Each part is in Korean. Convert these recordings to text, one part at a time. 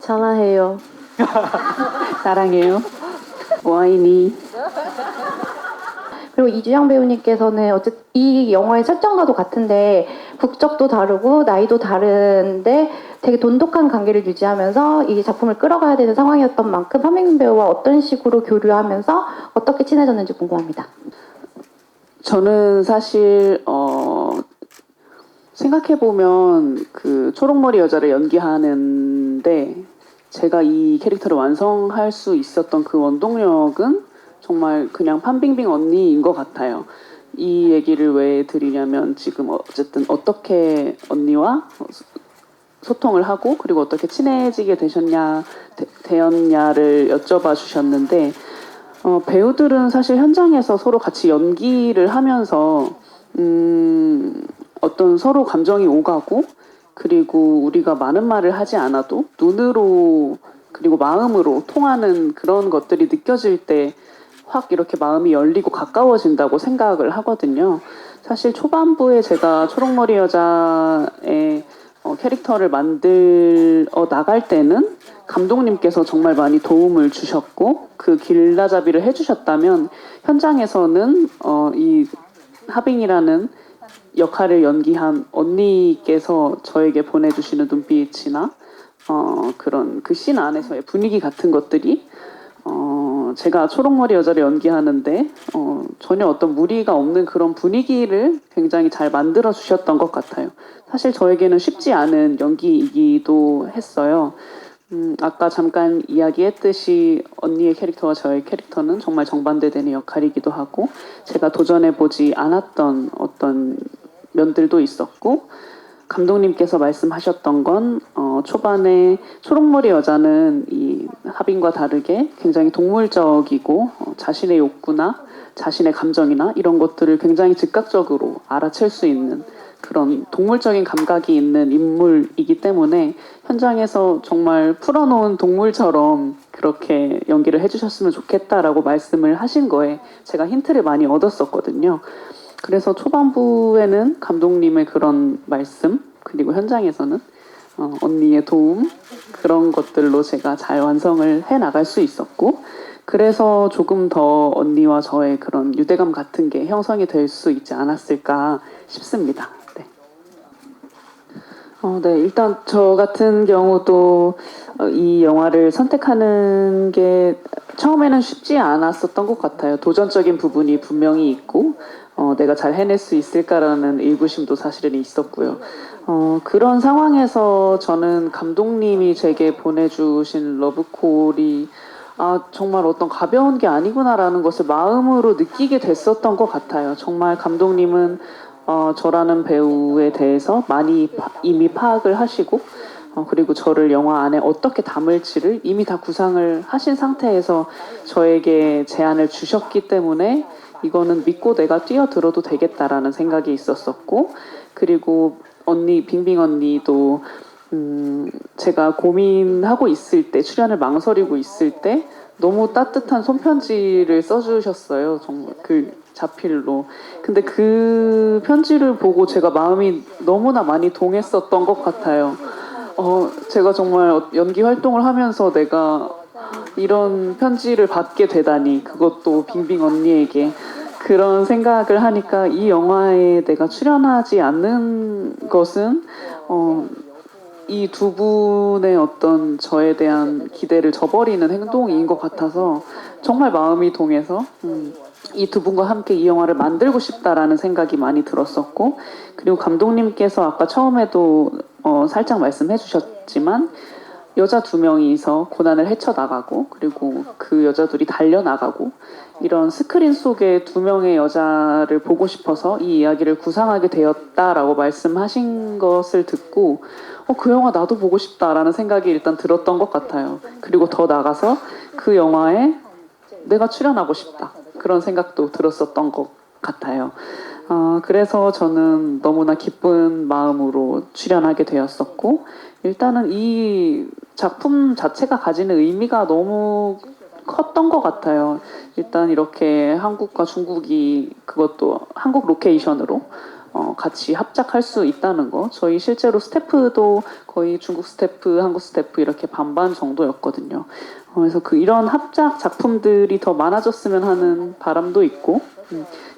사랑해요. 사랑해요. 와인이. 그리고 이주영 배우님께서는 어쨌든 이 영화의 설정과도 같은데 국적도 다르고 나이도 다른데 되게 돈독한 관계를 유지하면서 이 작품을 끌어가야 되는 상황이었던 만큼 하민균 배우와 어떤 식으로 교류하면서 어떻게 친해졌는지 궁금합니다. 저는 사실 생각해보면 그 초록머리 여자를 연기하는데 제가 이 캐릭터를 완성할 수 있었던 그 원동력은 정말 그냥 판빙빙 언니인 것 같아요. 이 얘기를 왜 드리냐면 지금 어쨌든 어떻게 언니와 소통을 하고 그리고 어떻게 친해지게 되었냐를 여쭤봐 주셨는데 배우들은 사실 현장에서 서로 같이 연기를 하면서 어떤 서로 감정이 오가고 그리고 우리가 많은 말을 하지 않아도 눈으로 그리고 마음으로 통하는 그런 것들이 느껴질 때 확 이렇게 마음이 열리고 가까워진다고 생각을 하거든요. 사실 초반부에 제가 초록머리 여자의 캐릭터를 만들어 나갈 때는 감독님께서 정말 많이 도움을 주셨고 그 길라잡이를 해주셨다면 현장에서는 이 하빙이라는 역할을 연기한 언니께서 저에게 보내주시는 눈빛이나 그런 그 씬 안에서의 분위기 같은 것들이 제가 초록머리 여자를 연기하는데 전혀 어떤 무리가 없는 그런 분위기를 굉장히 잘 만들어 주셨던 것 같아요. 사실 저에게는 쉽지 않은 연기이기도 했어요. 아까 잠깐 이야기했듯이 언니의 캐릭터와 저의 캐릭터는 정말 정반대되는 역할이기도 하고 제가 도전해보지 않았던 어떤 면들도 있었고 감독님께서 말씀하셨던 건 초반에 초록머리 여자는 이 하빈과 다르게 굉장히 동물적이고 자신의 욕구나 자신의 감정이나 이런 것들을 굉장히 즉각적으로 알아챌 수 있는 그런 동물적인 감각이 있는 인물이기 때문에 현장에서 정말 풀어놓은 동물처럼 그렇게 연기를 해주셨으면 좋겠다라고 말씀을 하신 거에 제가 힌트를 많이 얻었었거든요. 그래서 초반부에는 감독님의 그런 말씀 그리고 현장에서는 언니의 도움 그런 것들로 제가 잘 완성을 해나갈 수 있었고 그래서 조금 더 언니와 저의 그런 유대감 같은 게 형성이 될 수 있지 않았을까 싶습니다. 네. 네, 일단 저 같은 경우도 이 영화를 선택하는 게 처음에는 쉽지 않았었던 것 같아요. 도전적인 부분이 분명히 있고 내가 잘 해낼 수 있을까라는 의구심도 사실은 있었고요. 그런 상황에서 저는 감독님이 제게 보내주신 러브콜이 정말 어떤 가벼운 게 아니구나라는 것을 마음으로 느끼게 됐었던 것 같아요. 정말 감독님은 저라는 배우에 대해서 많이 이미 파악을 하시고 그리고 저를 영화 안에 어떻게 담을지를 이미 다 구상을 하신 상태에서 저에게 제안을 주셨기 때문에 이거는 믿고 내가 뛰어들어도 되겠다라는 생각이 있었었고 그리고 언니 빙빙 언니도 제가 고민하고 있을 때 출연을 망설이고 있을 때 너무 따뜻한 손편지를 써주셨어요. 정말 그 자필로. 근데 그 편지를 보고 제가 마음이 너무나 많이 동했었던 것 같아요. 제가 정말 연기 활동을 하면서 내가 이런 편지를 받게 되다니 그것도 빙빙 언니에게 그런 생각을 하니까 이 영화에 내가 출연하지 않는 것은 이 두 분의 어떤 저에 대한 기대를 저버리는 행동인 것 같아서 정말 마음이 동해서 이 두 분과 함께 이 영화를 만들고 싶다라는 생각이 많이 들었었고 그리고 감독님께서 아까 처음에도 살짝 말씀해 주셨지만 여자 두 명이서 고난을 헤쳐나가고 그리고 그 여자들이 달려나가고 이런 스크린 속에 두 명의 여자를 보고 싶어서 이 이야기를 구상하게 되었다라고 말씀하신 것을 듣고 그 영화 나도 보고 싶다라는 생각이 일단 들었던 것 같아요. 그리고 더 나가서 그 영화에 내가 출연하고 싶다 그런 생각도 들었었던 것 같아요. 그래서 저는 너무나 기쁜 마음으로 출연하게 되었었고 일단은 이 작품 자체가 가지는 의미가 너무 컸던 것 같아요. 일단 이렇게 한국과 중국이 그것도 한국 로케이션으로 같이 합작할 수 있다는 거. 저희 실제로 스태프도 거의 중국 스태프, 한국 스태프 이렇게 반반 정도였거든요. 그래서 이런 합작 작품들이 더 많아졌으면 하는 바람도 있고,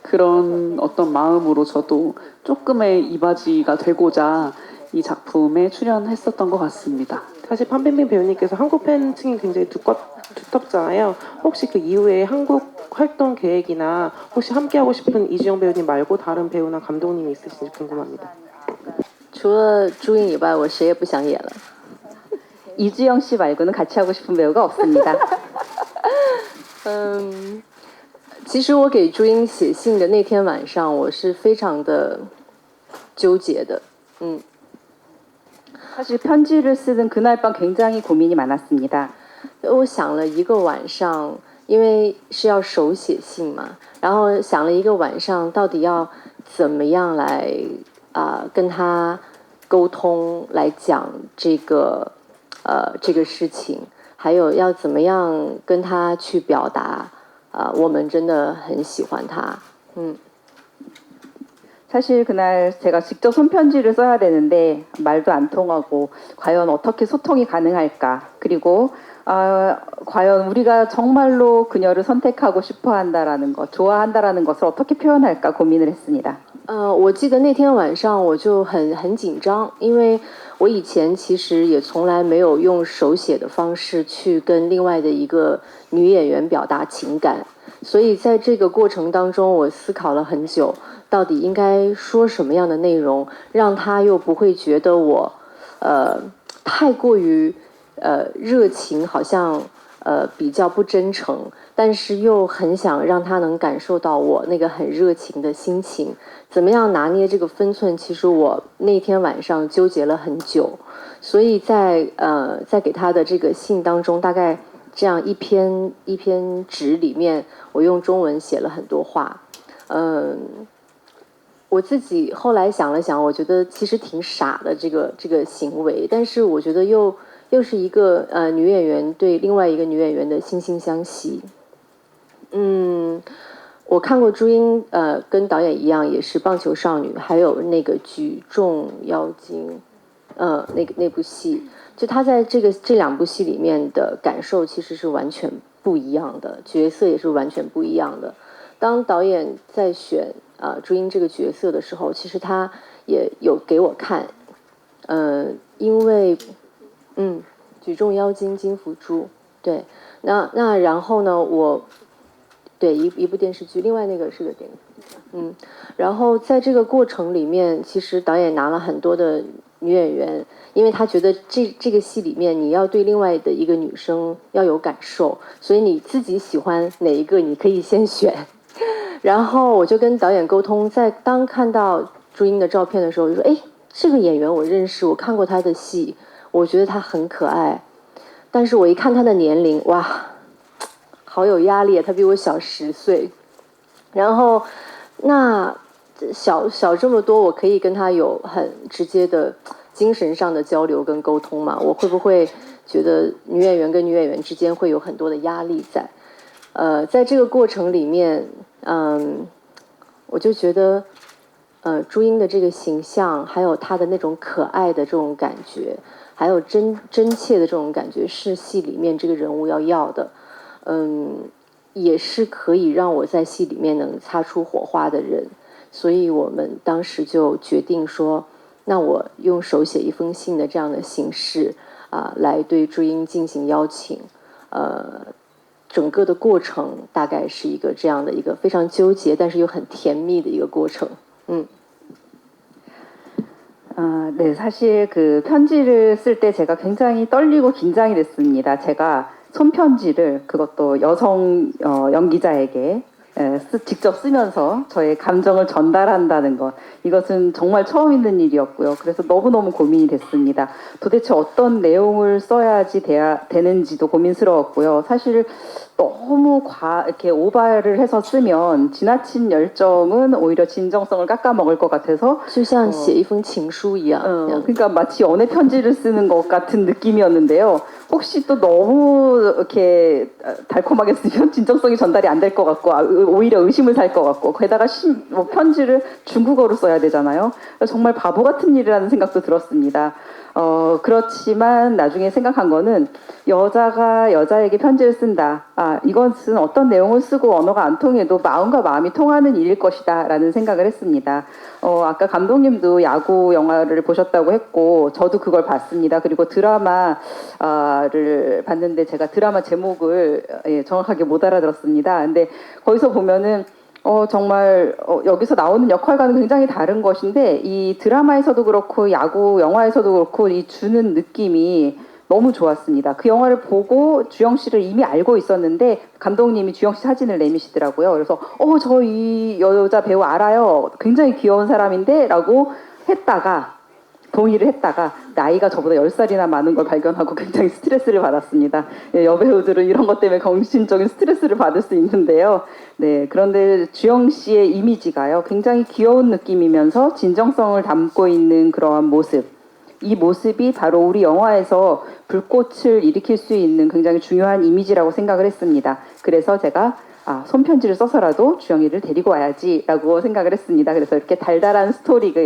그런 어떤 마음으로 저도 조금의 이바지가 되고자 이 작품에 출연했었던 것 같습니다. 사실 판빈빈 배우님께서 한국 팬층이 굉장히 두텁잖아요. 혹시 그 이후에 한국 활동 계획이나 혹시 함께하고 싶은 이주영 배우님 말고 다른 배우나 감독님이 있으신지 궁금합니다. 除了朱茵以外，我谁也不想演了。 이주영 씨 말고는 같이 하고 싶은 배우가 없습니다. 其实我给朱茵写信的那天晚上，我是非常的纠结的。 사실 편지를 쓰는 그날 밤 굉장히 고민이 많았습니다. 我想了一个晚上，因为是要手写信嘛，然后想了一个晚上，到底要怎么样来跟他沟通，来讲这个事情，还有要怎么样跟他去表达我们真的很喜欢他。 사실 그날 제가 직접 손편지를 써야 되는데 말도 안 통하고 과연 어떻게 소통이 가능할까? 그리고 과연 우리가 정말로 그녀를 선택하고 싶어 한다라는 것, 좋아한다라는 것을 어떻게 표현할까 고민을 했습니다. 我记得那天晚上我就很紧张，因为我以前其实也从来没有用手写的方式去跟另外的一个女演员表达情感，所以在这个过程当中，我思考了很久，到底应该说什么样的内容，让她又不会觉得我太过于热情，好像比较不真诚，但是又很想让她能感受到我那个很热情的心情。 怎么样拿捏这个分寸？其实我那天晚上纠结了很久，所以在给他的这个信当中，大概这样一篇纸里面，我用中文写了很多话。我自己后来想了想，我觉得其实挺傻的这个行为，但是我觉得又是一个女演员对另外一个女演员的惺惺相惜。我看过朱茵，跟导演一样，也是棒球少女，还有那个举重妖精，那部戏，就她在这两部戏里面的感受其实是完全不一样的，角色也是完全不一样的。当导演在选朱茵这个角色的时候，其实他也有给我看，因为举重妖精金福珠，对，那然后呢，我。 对，一部电视剧，另外那个是个电视，然后在这个过程里面，其实导演拿了很多的女演员，因为他觉得这个戏里面你要对另外的一个女生要有感受，所以你自己喜欢哪一个，你可以先选。然后我就跟导演沟通，在当看到朱茵的照片的时候，就说：“哎，这个演员我认识，我看过她的戏，我觉得她很可爱。”但是我一看她的年龄，哇！ 好有压力，他比我小10岁，然后那小这么多，我可以跟他有很直接的精神上的交流跟沟通嘛？我会不会觉得女演员跟女演员之间会有很多的压力在？在这个过程里面，我就觉得，朱茵的这个形象，还有她的那种可爱的这种感觉，还有真切的这种感觉，是戏里面这个人物要的。 也是可以让我在戏里面能擦出火花的人，所以我们当时就决定说，那我用手写一封信的这样的形式来对朱茵进行邀请，整个的过程大概是一个这样的一个非常纠结，但是又很甜蜜的一个过程。네, 사실 그 편지를 쓸 때 제가 굉장히 떨리고 긴장이 됐습니다. 제가 손편지를 그것도 여성 연기자에게 직접 쓰면서 저의 감정을 전달한다는 것, 이것은 정말 처음 있는 일이었고요. 그래서 너무너무 고민이 됐습니다. 도대체 어떤 내용을 써야지 되는지도 고민스러웠고요. 사실 너무 이렇게 오바를 해서 쓰면 지나친 열정은 오히려 진정성을 깎아먹을 것 같아서 就像写一封情书一样。这样 그러니까 마치 연애 편지를 쓰는 것 같은 느낌이었는데요. 혹시 또 너무 이렇게 달콤하게 쓰면 진정성이 전달이 안 될 것 같고 오히려 의심을 살 것 같고 게다가 편지를 중국어로 써야 되잖아요. 정말 바보 같은 일이라는 생각도 들었습니다. 그렇지만 나중에 생각한 거는 여자가 여자에게 편지를 쓴다. 이것은 어떤 내용을 쓰고 언어가 안 통해도 마음과 마음이 통하는 일일 것이다 라는 생각을 했습니다. 아까 감독님도 야구 영화를 보셨다고 했고 저도 그걸 봤습니다. 그리고 드라마를 봤는데 제가 드라마 제목을 정확하게 못 알아들었습니다. 근데 거기서 보면은 정말 여기서 나오는 역할과는 굉장히 다른 것인데 이 드라마에서도 그렇고 야구 영화에서도 그렇고 이 주는 느낌이 너무 좋았습니다. 그 영화를 보고 주영 씨를 이미 알고 있었는데 감독님이 주영 씨 사진을 내미시더라고요. 그래서 저 이 여자 배우 알아요. 굉장히 귀여운 사람인데 라고 동의를 했다가 나이가 저보다 10살이나 많은 걸 발견하고 굉장히 스트레스를 받았습니다. 여배우들은 이런 것 때문에 정신적인 스트레스를 받을 수 있는데요. 네, 그런데 주영 씨의 이미지가요. 굉장히 귀여운 느낌이면서 진정성을 담고 있는 그러한 모습. 이 모습이 바로 우리 영화에서 불꽃을 일으킬 수 있는 굉장히 중요한 이미지라고 생각을 했습니다. 그래서 제가 손편지를 써서라도 주영이를 데리고 와야지라고 생각을 했습니다. 그래서 이렇게 달달한 스토리가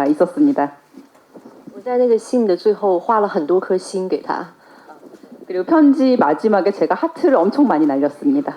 있었습니다. 我在那个信的最后画了很多颗心给他。 그리고 편지 마지막에 제가 하트를 엄청 많이 날렸습니다.